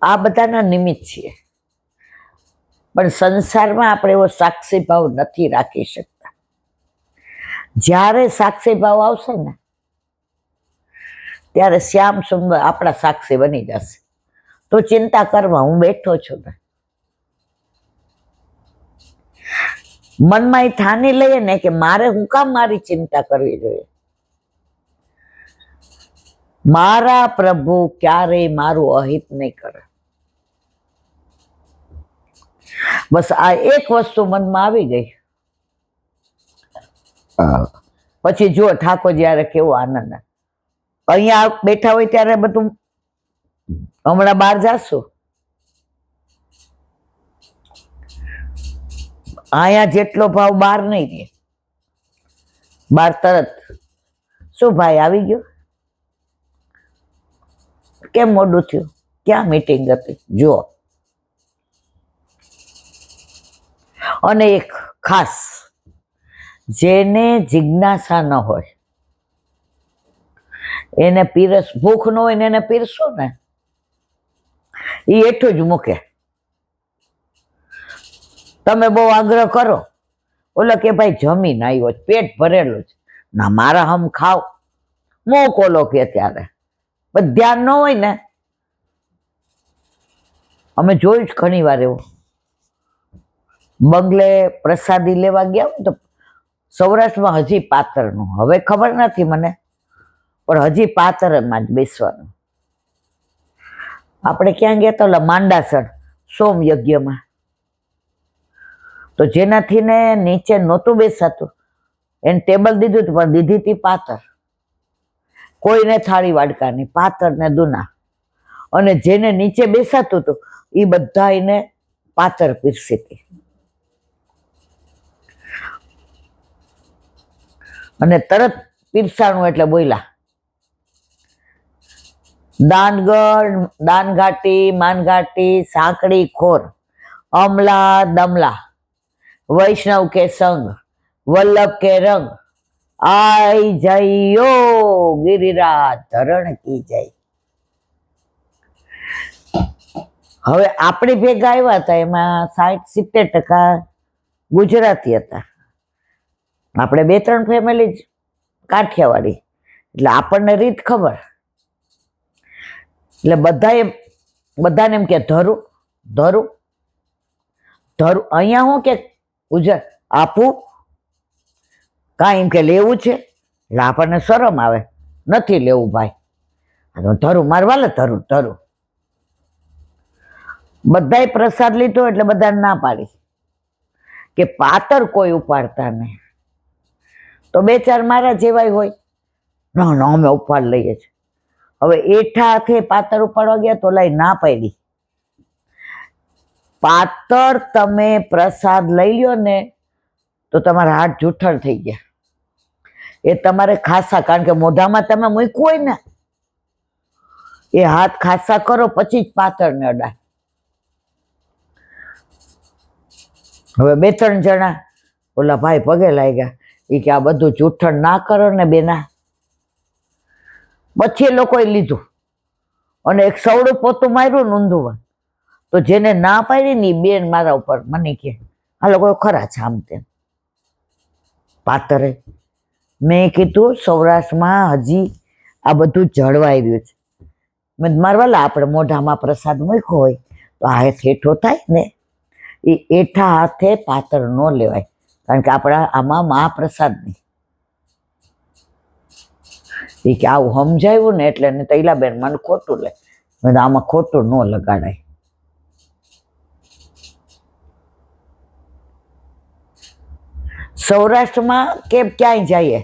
આ બધાના નિમિત્ત છીએ, પણ સંસારમાં આપણે એવો સાક્ષી ભાવ નથી રાખી શકતા. જ્યારે સાક્ષી ભાવ આવશે ને ત્યારે શ્યામ સુંદર આપણા સાક્ષી બની જશે. તો ચિંતા કરવા, હું બેઠો છું ને. મનમાં એ ઠાની લઈએ ને કે મારે હું કામ મારી ચિંતા કરવી જોઈએ. મારા પ્રભુ ક્યારેય મારું અહિત નહીં કરે. બસ આ એક વસ્તુ મનમાં આવી ગઈ, પછી જુઓ ઠાકોર જયારે કેવો આનંદ. અહીંયા બેઠા હોય ત્યારે બધું, હમણાં બહાર જાશું, અહીંયા જેટલો ભાવ બહાર નહીં રહે. બહાર તરત શું ભાઈ આવી ગયો, કેમ મોડું થયું, ક્યાં મીટિંગ હતી, જુઓ. અને એક ખાસ, જેને જિજ્ઞાસા ન હોય એને પીરસ, ભૂખ ન હોય ને એને પીરસો ને એ એટલું જ મૂકે. તમે બહુ આગ્રહ કરો, ઓલો કે ભાઈ જમીન આવ્યો, પેટ ભરેલું જ ના, મારા હમ ખાવ, મોક ઓલો કે ત્યારે. પણ ધ્યાન ન હોય ને, અમે જોયું જ ઘણી વાર એવું. બંગલે પ્રસાદી લેવા ગયા તો સૌરાષ્ટ્રમાં હજી પાતરનું, હવે ખબર નથી મને, પણ હજી પાતરમાં જ બેસવાનું. આપણે ક્યાં ગયા હતા, ઓલા માંડાસણ સોમ યજ્ઞમાં, તો જેનાથી ને નીચે નહોતું બેસાતું એને ટેબલ દીધું હતું, પણ દીધી હતી પાતર. કોઈને થાળી વાડકાની, પાતર ને દૂના. અને જેને નીચે બેસાતું હતું એ બધા એને પાતર પીરસી હતી. અને તરત પીરસાણું એટલે બોલ્યા, દાનઘાટી, માનઘાટી, સાંકડી ખોર, અમલા દમલા, વૈષ્ણવ કે સંગ, વલ્લભ કે રંગ, આઈ જઈયો ગિરિરાજ ધરણ કી જય. હવે આપણી ભેગા આવ્યા હતા એમાં 60-70% ગુજરાતી હતા. આપણે 2-3 ફેમિલી જ કાઠિયાવાડી, એટલે આપણને રીત ખબર. એટલે બધાને એમ કે ધરું ધરું ધરું. અહીંયા હું કે ગુજરાત આપું કાંઈ, એમ કે લેવું છે, એટલે આપણને શરમ આવે, નથી લેવું ભાઈ, ધરું મારવાલે ધરું ધરું. બધાએ પ્રસાદ લીધો એટલે બધાને ના પાડી કે પાતર કોઈ ઉપાડતા નહીં. તો 2-4 મારા જેવાય હોય, ના ના અમે ઉપાડ લઈએ છીએ. હવે એઠા હાથે પાતર ઉપાડવા ગયા તો લઈ ના પાડી. પાતર તમે પ્રસાદ લઈ લ્યો ને તો તમારા હાથ જૂઠળ થઈ ગયા. એ તમારે ખાસા, કારણ કે મોઢામાં તમે મૂક્યું હોય ને, એ હાથ ખાસા કરો પછી જ પાતર ને અડાય. હવે 2-3 જણા ઓલા ભાઈ પગે લાગ્યા, એ કે આ બધું જૂઠણ ના કરો ને બેના. પછી એ લોકોએ લીધું અને એક સવડું પોતું માર્યું ને ઊંધું. તો જેને ના પાડી ને બેન મારા ઉપર મને કે આ લોકો ખરા છે આમ તેમ પાતરે. મેં કીધું સૌરાષ્ટ્રમાં હજી આ બધું જળવાઈ રહ્યું છે. મેં મારવાલા આપણે મોઢામાં પ્રસાદ મૂક્યો હોય તો આ હાથ હેઠો થાય ને, એ એઠા હાથે પાતર ન લેવાય, કારણ કે આપણા આમાં મહાપ્રસાદ નહીં. એ કે આવું સમજાયું ને એટલે ને તૈલાબેન મને ખોટું લે, આમાં ખોટું ન લગાડાય. સૌરાષ્ટ્રમાં કે ક્યાંય જઈએ,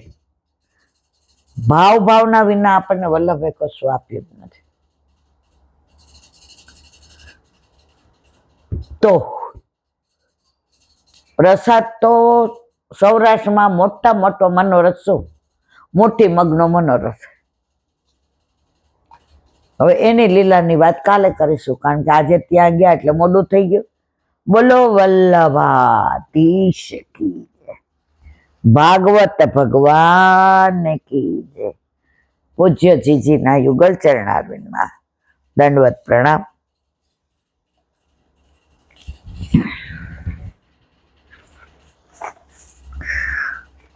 ભાવના વિના આપણને વલ્લભે કશું આપ્યું નથી. તો પ્રસાદ તો સૌરાષ્ટ્રમાં મોટો મનોરથ શું, મોટી મગનો મનોરથ. હવે એની લીલાની વાત કાલે કરીશું, કારણ કે આજે ત્યાં ગયા એટલે મોડું થઈ ગયું. બોલો વલ્લભાધીશ કી જય, ભાગવત ભગવાન કી જય. પૂજ્ય જીજીના યુગલ ચરણારવિંદમાં દંડવત પ્રણામ.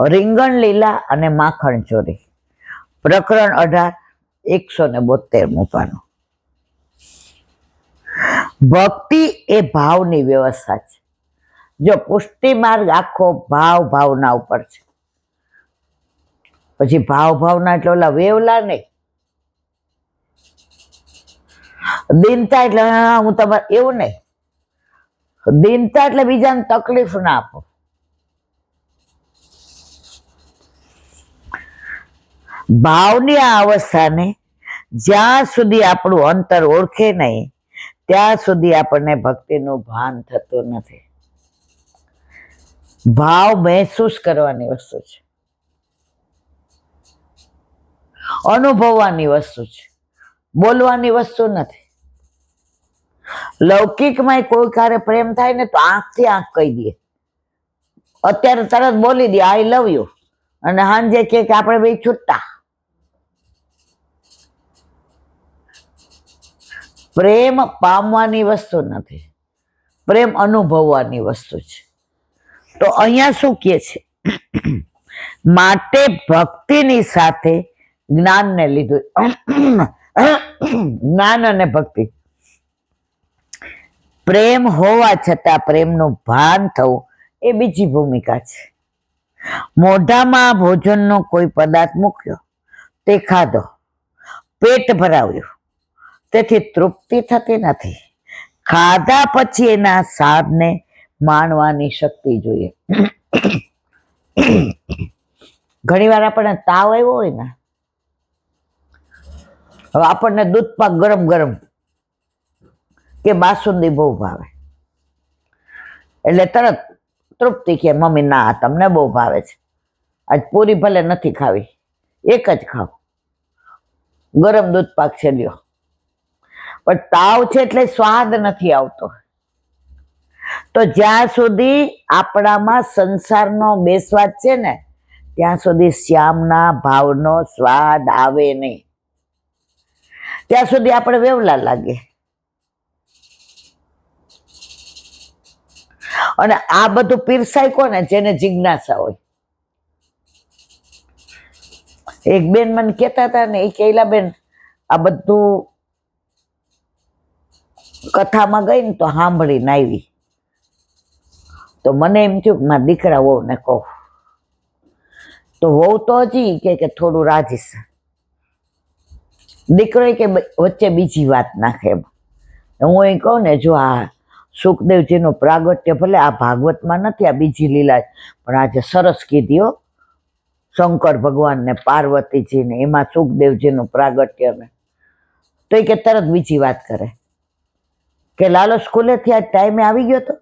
રીંગણ લીલા અને માખણ ચોરી, પ્રકરણ 18, 172 પાનું. ભક્તિ એ ભાવની વ્યવસ્થા છે. જો પુષ્ટિ માર્ગ આખો ભાવના ઉપર છે. પછી ભાવના એટલે ઓલા વેવલા નહીં, દીનતા એટલે હું તમારે એવું નહીં. દીનતા એટલે બીજાને તકલીફ ના આપો. ભાવની આ અવસ્થાને જ્યાં સુધી આપણું અંતર ઓળખે નહીં ત્યાં સુધી આપણને ભક્તિનું ભાન થતું નથી. ભાવ મહેસૂસ કરવાની વસ્તુ છે, અનુભવવાની વસ્તુ છે, બોલવાની વસ્તુ નથી. લૌકિકમાં કોઈ કારે પ્રેમ થાય ને તો આંખથી આંખ કહી દે, અત્યારે તરત બોલી દે આઈ લવ યુ, અને સાંજે કે આપણે બે છૂટા. પ્રેમ પામવાની વસ્તુ નથી, પ્રેમ અનુભવવાની વસ્તુ છે. તો અહીંયા શું કહે છે? માટે ભક્તિની સાથે જ્ઞાનને લીધું. જ્ઞાન અને ભક્તિ, પ્રેમ હોવા છતાં પ્રેમનું ભાન થવું એ બીજી ભૂમિકા છે. મોઢામાં ભોજનનો કોઈ પદાર્થ મૂક્યો, તે ખાધો, પેટ ભરાવ્યું, તેથી તૃપ્તિ થતી નથી. ખાધા પછી એના સ્વાદને માણવાની શક્તિ જોઈએ. ઘણી વાર આપણને તાવ આવ્યો હોય ને, હવે આપણને દૂધ પાક ગરમ ગરમ કે બાસુંદી બહુ ભાવે, એટલે તરત તૃપ્તિ કે મમ્મી ના તમને બહુ ભાવે છે, આજ પૂરી ભલે નથી ખાવી, એક જ ખાવ, ગરમ દૂધ પાક છે લ્યો. પણ તાવ છે એટલે સ્વાદ નથી આવતો. તો જ્યાં સુધી આપણામાં સંસારનો બેસ્વાદ છે ને ત્યાં સુધી શ્યામના ભાવનો સ્વાદ આવે નહીં. ત્યાં સુધી આપણે વેવલા લાગે. અને આ બધું પીરસાય કોને? જેને જિજ્ઞાસા હોય. એક બેન મને કહેતા હતા ને, એ કહેલા બેન આ બધું કથામાં ગઈ ને તો સાંભળીને આવી, તો મને એમ થયું કે મારા દીકરા વહુ ને કહું. તો વહુ તો હજી કે થોડું રાજી છે, દીકરો કે વચ્ચે બીજી વાત નાખે. એમ હું એ કહું ને, જો આ સુખદેવજીનું પ્રાગટ્ય ભલે આ ભાગવતમાં નથી, આ બીજી લીલા, પણ આજે સરસ કીધી હો, શંકર ભગવાન ને પાર્વતીજીને, એમાં સુખદેવજીનું પ્રાગટ્ય ને. તો એ કે તરત બીજી વાત કરે કે લાલો સ્કૂલેથી આજ ટાઈમે આવી ગયો તો,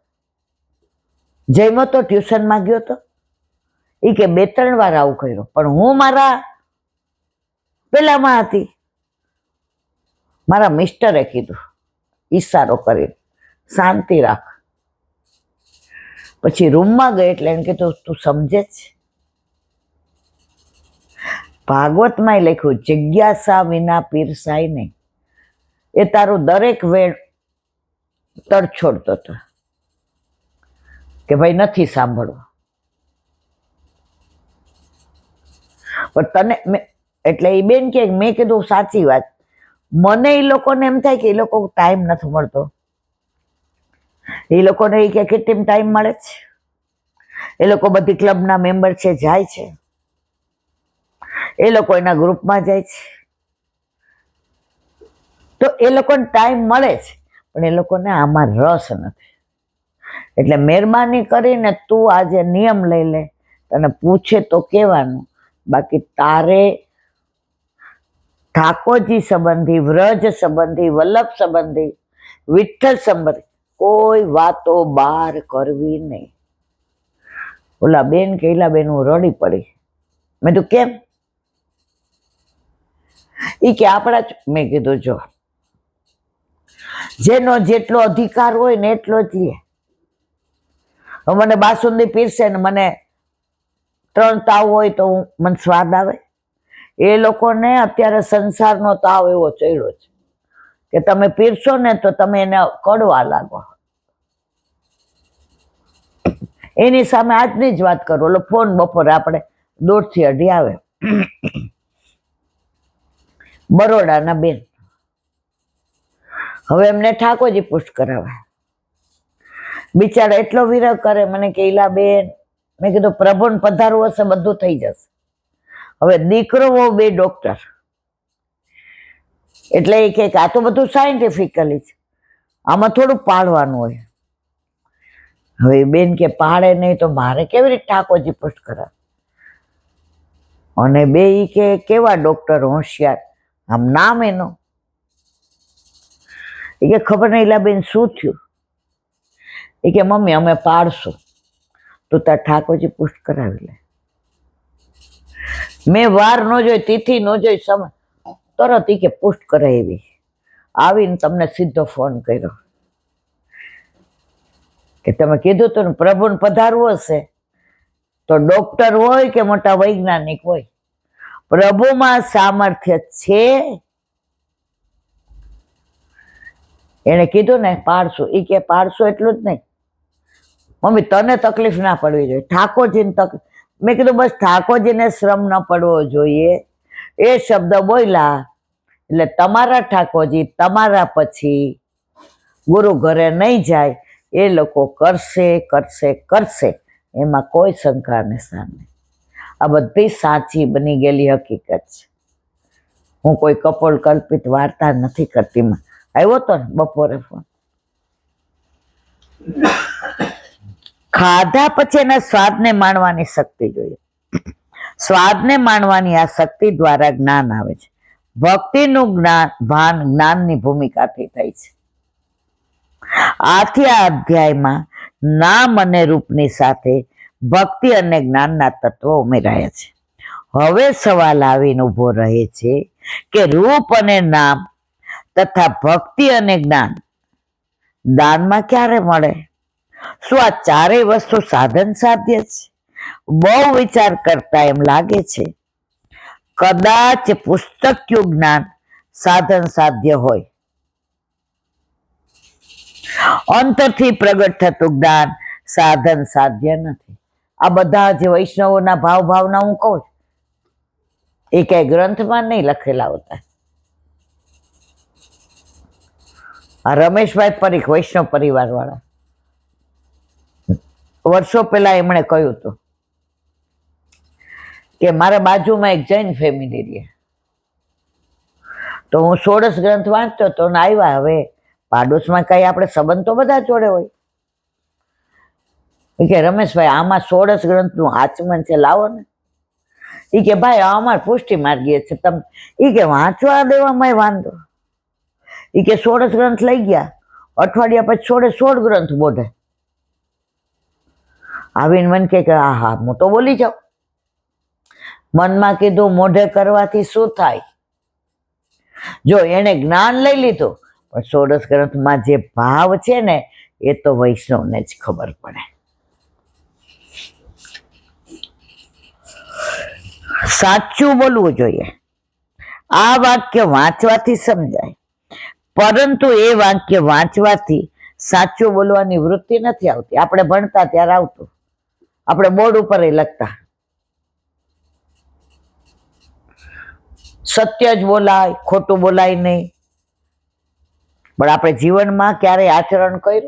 જમ્યો તો, ટ્યુશનમાં ગયો તો. એ કે 2-3 વાર આવું કર્યું, પણ હું મારા પેલામાં હતી. મારા મિસ્ટરે કીધું ઈશારો કરીને, શાંતિ રાખ. પછી રૂમમાં ગઈ એટલે એને કીધું તું સમજે જ. ભાગવતમાં લખ્યું જિજ્ઞાસા વિના પીરસાય નહીં. એ તારું દરેક વેળ તડછોડતો હતો કે ભાઈ નથી સાંભળવું. પણ તને એટલે એ બેન કે મેં કીધું સાચી વાત. મને એ લોકોને એમ થાય કે એ લોકો ટાઈમ નથી મળતો. એ લોકોને એ કે કેટલી ટાઈમ મળે છે? એ લોકો બધી ક્લબના મેમ્બર છે, જાય છે, એ લોકો એના ગ્રુપમાં જાય છે, તો એ લોકોને ટાઈમ મળે છે, પણ એ લોકોને આમાં રસ નથી. એટલે મહેરબાની કરીને તું આજે નિયમ લઈ લે, તને પૂછે તો કહેવાનું, બાકી તારે ઠાકોરજી સંબંધી, વ્રજ સંબંધી, વલ્લભ સંબંધી, વિઠ્ઠલ સંબંધી કોઈ વાતો બહાર કરવી નહીં. ઓલા બેન કહેલા બેન હું રડી પડી. મેં તું કેમ? એ કે આપણા, મેં કીધું જો જેનો જેટલો અધિકાર હોય ને એટલો જ લે. મને બાસુંદી પીરસે ને મને 3 તાવ હોય તો મને સ્વાદ આવે? એ લોકોને અત્યારે સંસારનો તાવ એવો ચડ્યો છે, કે તમે પીરશો ને તો તમે એને કડવા લાગો. એની સામે આજની જ વાત કરો, ઓલો ફોન બપોરે આપણે 1:30 થી 2:30 આવે, બરોડાના બેન. હવે એમને ઠાકોરજી પુષ્ટ કરાવે. બિચારા એટલો વિરહ કરે મને કે ઈલા બેન, મેં કીધું પ્રભુને પધારવું હશે બધું થઈ જશે. હવે દીકરો બે ડોક્ટર, એટલે એ કે આ તો બધું સાયન્ટિફિકલી છે, આમાં થોડું પાડવાનું હોય. હવે બેન કે પાડે નહીં તો મારે કેવી રીતે ઠાકોરજી પુષ્ટ કરાવે? અને બે ઈ કે કેવા ડોક્ટર હોશિયાર, આમ નામ એનો. એ કે ખબર નહીં ઈલા બેન શું થયું? એ કે મમ્મી અમે પાડશું, તું તાર ઠાકોરજી પુષ્ટ કરાવી લે. મેં વાર ન જોઈ, તિથિ ન જોઈ, સમય તરત ઈ કે પુષ્ટ કરાવી. આવીને તમને સીધો ફોન કર્યો કે તમે કીધું તું ને પ્રભુને પધારવું હશે તો ડોક્ટર હોય કે મોટા વૈજ્ઞાનિક હોય, પ્રભુમાં સામર્થ્ય છે. એને કીધું ને પાડશું, એ કે પાડશું એટલું જ નહીં મમ્મી, તને તકલીફ ના પડવી જોઈએ, ઠાકોરજીને તકલીફ. મેં કીધું બસ ઠાકોરજીને શ્રમ ન પડવો જોઈએ, એ શબ્દ બોલ્યા એટલે તમારા ઠાકોરજી તમારા પછી ગુરુ ઘરે નહીં જાય, એ લોકો કરશે કરશે કરશે, એમાં કોઈ શંકા ને સામે. આ બધી સાચી બની ગયેલી હકીકત છે. હું કોઈ કપોળ કલ્પિત વાર્તા નથી કરતી. આવ્યો તો ને બપોરે ફોન. ખાધા પછી એના સ્વાદને માણવાની શક્તિ જોઈએ. સ્વાદને માણવાની આ શક્તિ દ્વારા જ્ઞાન આવે છે. ભક્તિનું ભાન જ્ઞાનની ભૂમિકાથી થાય છે. આથી આ અધ્યાયમાં નામ અને રૂપની સાથે ભક્તિ અને જ્ઞાનના તત્વો ઉમેરાયા છે. હવે સવાલ આવીને ઉભો રહે છે કે રૂપ અને નામ તથા ભક્તિ અને જ્ઞાન દાનમાં ક્યારે મળે? શું આ ચારેય વસ્તુ સાધન સાધ્ય છે? બહુ વિચાર કરતા એમ લાગે છે કદાચ પુસ્તકયું જ્ઞાન સાધન સાધ્ય હોય, અંતરથી પ્રગટ થતું જ્ઞાન સાધન સાધ્ય નથી. આ બધા જે વૈષ્ણવોના ભાવના હું કહું, એ કઈ ગ્રંથમાં નહીં લખેલા હોતા. આ રમેશભાઈ પરીખ, વૈષ્ણવ પરિવાર વાળા, વર્ષો પહેલા એમણે કહ્યું હતું કે મારા બાજુમાં એક જૈન ફેમિલી રહે, તો હું 16 ગ્રંથ વાંચતો હતો ને આવ્યા. હવે પાડોશમાં કઈ આપણે સંબંધ તો બધા જોડે હોય. એ કે રમેશભાઈ આમાં 16 ગ્રંથનું આચમન છે, લાવો ને. એ કે ભાઈ અમારે પુષ્ટિ માર્ગીય છે, તમે એ કે વાંચવા દેવામાં વાંધો. એ કે 16 ગ્રંથ લઈ ગયા, અઠવાડિયા પછી 16 ગ્રંથ બોધે. આવીને મને કે હા હું તો બોલી જાઉં. મનમાં કીધું મોઢે કરવાથી શું થાય? જો એને જ્ઞાન લઈ લીધું, પણ 16 ગ્રંથમાં જે ભાવ છે ને એ તો વૈષ્ણવને જ ખબર પડે. સાચું બોલવું જોઈએ. આ વાક્ય વાંચવાથી સમજાય, પરંતુ એ વાક્ય વાંચવાથી સાચું બોલવાની વૃત્તિ નથી આવતી. આપણે ભણતા ત્યારે આવતું, આપણે બોર્ડ ઉપર લખતા સત્ય જ બોલાય, ખોટું બોલાય નહીં. પણ આપણે જીવનમાં ક્યારેય આચરણ કર્યું?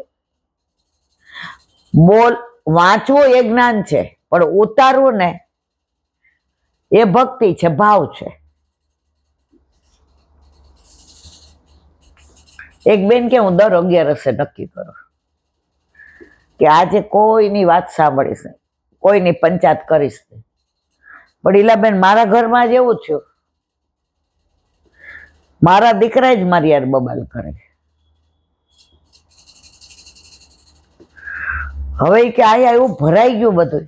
વાંચવું એ જ્ઞાન છે, પણ ઉતારવું ને એ ભક્તિ છે, ભાવ છે. એક બેન કે હું દર 11 નક્કી કરું કે આજે કોઈની વાત સાંભળીશ નહીં, કોઈની પંચાયત કરીશ નહીં. પણ ઈલાબેન મારા ઘરમાં જ એવું થયું, મારા દીકરા જ મારી યાર બબાલ કરે. હવે કે આયા એવું ભરાઈ ગયું બધું.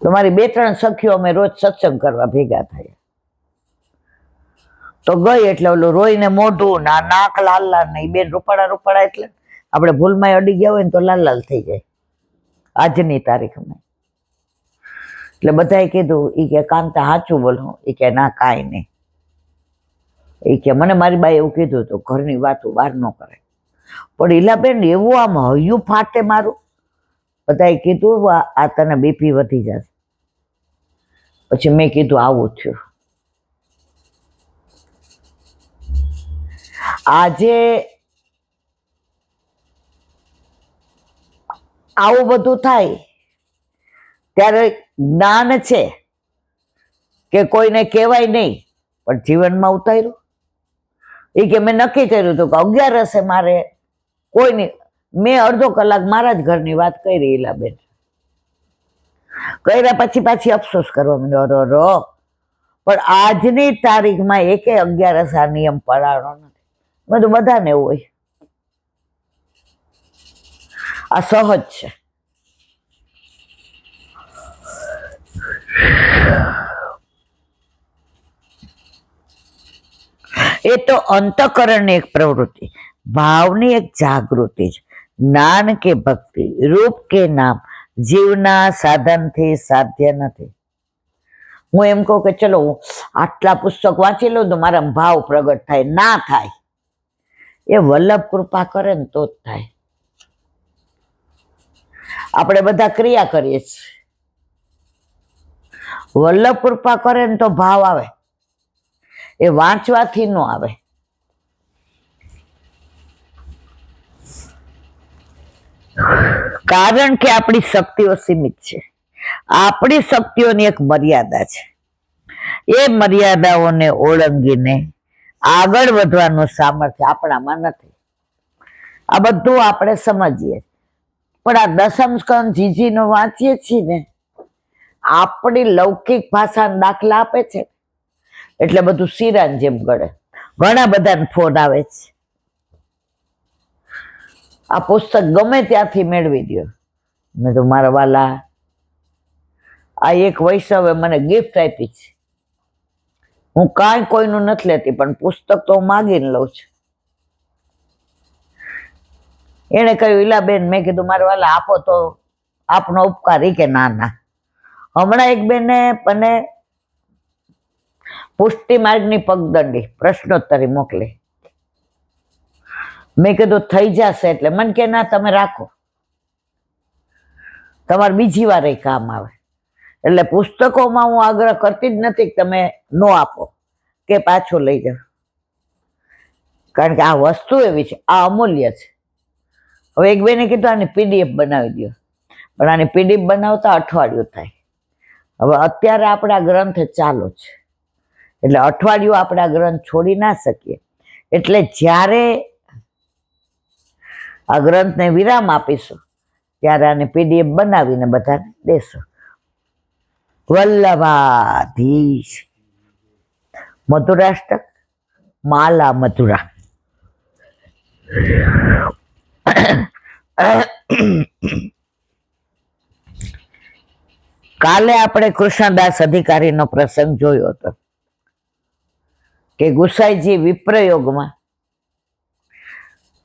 તમારી 2-3 સખીઓ અમે રોજ સત્સંગ કરવા ભેગા થયા, તો ગઈ એટલે ઓલું રોઈને મોઢું ના નાક લાલ લાલ નહીં. બેન રૂપાળા એટલે આપણે ભૂલમાં અડી ગયા હોય ને તો લાલ લાલ થઈ જાય આજની તારીખમાં. એટલે બધાએ કીધું, એ કે કાંતા સાચું બોલો, એ કે ના કાંઈ નહીં. એ કે મને મારી બાઈ એવું કીધું હતું, ઘરની વાતો બહાર ન કરે. પણ ઈલાબેન એવું આમ હૈયું ફાટે મારું. બધાએ કીધું આ તને બીપી વધી જશે. પછી મેં કીધું આવું થયું. આજે આવું બધું થાય ત્યારે જ્ઞાન છે કે કોઈને કહેવાય નહીં, પણ જીવનમાં ઉતાર્યું. એ કે મેં નક્કી કર્યું હતું કે 11 મારે કોઈની, મેં અડધો કલાક મારા જ ઘરની વાત કરી. ઈલાબેન કર્યા પછી પાછી અફસોસ કરવા માંડ્યો, રો પણ આજની તારીખમાં 11 આ નિયમ પડાણો નથી. બધું બધાને એવું હોય, આ સહજ છે. એ તો અંતઃકરણની એક પ્રવૃત્તિ, ભાવની એક જાગૃતિ છે. જ્ઞાન કે ભક્તિ, રૂપ કે નામ જીવના સાધનથી સાધ્ય નથી. હું એમ કહું કે ચલો હું આટલા પુસ્તક વાંચી લઉં તો મારા ભાવ પ્રગટ થાય, ના થાય. એ વલ્લભ કૃપા કરે ને તો જ થાય. આપણે બધા ક્રિયા કરીએ છીએ, વલ્લભ કૃપા કરે ને તો ભાવ આવે. એ વાંચવાથી ન આવે. કારણ કે આપણી શક્તિઓ સીમિત છે. આપણી શક્તિઓની એક મર્યાદા છે. એ મર્યાદાઓને ઓળંગીને આગળ વધવાનું સામર્થ્ય આપણામાં નથી. આ બધું આપણે સમજીએ, પણ આ દસમ સ્કંદ જીજીનો વાંચીએ છીએ ને, આપણી લૌકિક ભાષાના દાખલા આપે છે એટલે બધું શીરાન જેમ ગળે. ઘણા બધાને ફોન આવે છે, આ પુસ્તક ગમે ત્યાંથી મેળવી દો. મેં તો મારા વાલા, આ એક વૈષ્ણવે મને ગિફ્ટ આપી છે. હું કાંઈ કોઈનું નથી લેતી, પણ પુસ્તક તો હું માગીને લઉં છું. એને કહ્યું, ઈલાબેન, મેં કીધું મારા વાલા આપો તો આપનો ઉપકાર. કે ના ના. હમણાં એક બેને મને પુષ્ટિ માર્ગની પગદંડી પ્રશ્નોત્તરી મોકલી. મેં કીધું થઈ જશે. એટલે મને કે ના, તમે રાખો, તમારે બીજી વાર એ કામ આવે. એટલે પુસ્તકોમાં હું આગ્રહ કરતી જ નથી કે તમે નો આપો કે પાછું લઈ જાઓ, કારણ કે આ વસ્તુ એવી છે, આ અમૂલ્ય છે. હવે એક બેને કીધું આની પીડીએફ બનાવી દો, પણ આની પીડીએફ બનાવતા અઠવાડિયું થાય. હવે અત્યારે આપણા ગ્રંથ ચાલુ છે, એટલે અઠવાડિયું આપણા ગ્રંથ છોડી ના શકીએ. એટલે જ્યારે આ ગ્રંથને વિરામ આપીશું ત્યારે આને પીડીએફ બનાવીને બધાને દેશું. વલ્લભાધીશ. મધુરાષ્ટક, માલા મધુરા. કાલે આપણે કૃષ્ણદાસ અધિકારીનો પ્રસંગ જોયો હતો કે ગુસાઈજી વિપ્રયોગમાં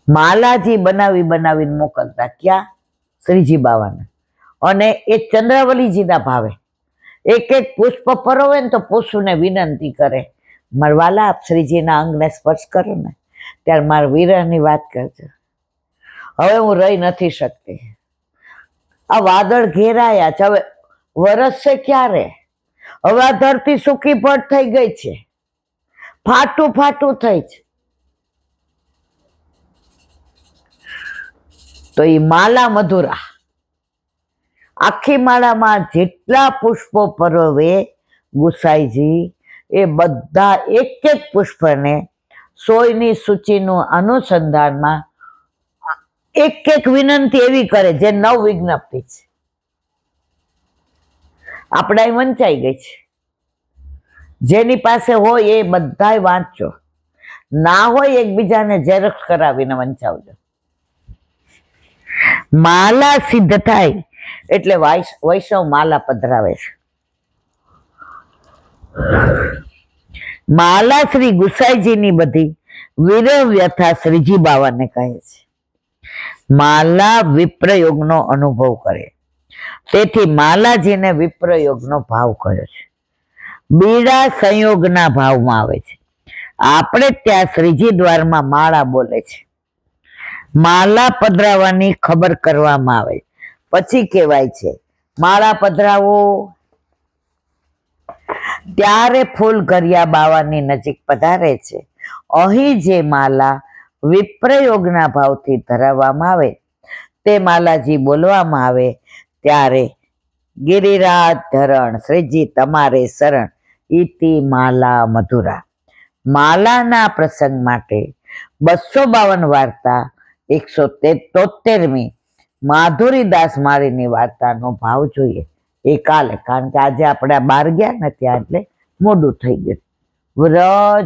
માલાજી બનાવીને મોકલતા. ક્યાં? શ્રીજી બાવાને. અને એ ચંદ્રાવલીજીના ભાવે એક એક પુષ્પ પરોવે ને તો પુષ્પને વિનંતી કરે, મારા વાલા આપ શ્રીજીના અંગને સ્પર્શ કરો ને, ત્યારે મારા વિરહની વાત કરજો. હવે હું રહી નથી શકતી. આ વાદળ ઘેરાયા છે, હવે વરસશે ક્યારે? હવે આ ધરતી સૂકી પડ થઈ ગઈ છે, ફાટું થઈ છે. તો એ માલા મધુરા, આખી માળામાં જેટલા પુષ્પો પરોવે ગુસાઈજી, એ બધા એક એક પુષ્પને 100ની સૂચિનું અનુસંધાનમાં એક એક વિનંતી એવી કરે જે 9 વિજ્ઞપ્તિ છે. આપણા વંચાઈ ગઈ છે. જેની પાસે હોય એ બધાય વાંચજો, ના હોય એકબીજાને ઝેરોક્ષ કરાવીને વંચાવજો. માલા સિદ્ધ થાય એટલે વૈષ્ણવ માલા પધરાવે છે. માલા શ્રી ગુસાઈજીની બધી વિરહ વ્યથા શ્રીજી બાવાને કહે છે. માલા વિપ્રયોગનો અનુભવ કરે, તેથી માલાજીને વિપ્રયોગનો ભાવ કહ્યો છે. બીડા સંયોગના ભાવમાં આવે છે. આપણે ત્યાં શ્રીજી દ્વારમાં માળા બોલે છે. માલા પધરાવવાની ખબર કરવામાં આવે પછી કહેવાય છે માળા પધરાવો. ત્યારે ફૂલ ઘરિયા બાવાની નજીક પધારે છે. અહીં જે માલા વિપ્રયોગના ભાવથી ધરાવવામાં આવે તે માલાજી બોલવામાં આવે ત્યારે ગિરિરાજ ધરણ શ્રીજી તમારે શરણ ઇતિ માલા મધુરા. માલાના પ્રસંગ માટે 252 વાર્તા 173મી માધુરીદાસ માળીની વાર્તાનો ભાવ જોઈએ એ કાલે, કારણ કે આજે આપણે બહાર ગયા ને ત્યાં એટલે મોડું થઈ ગયું. વ્રજ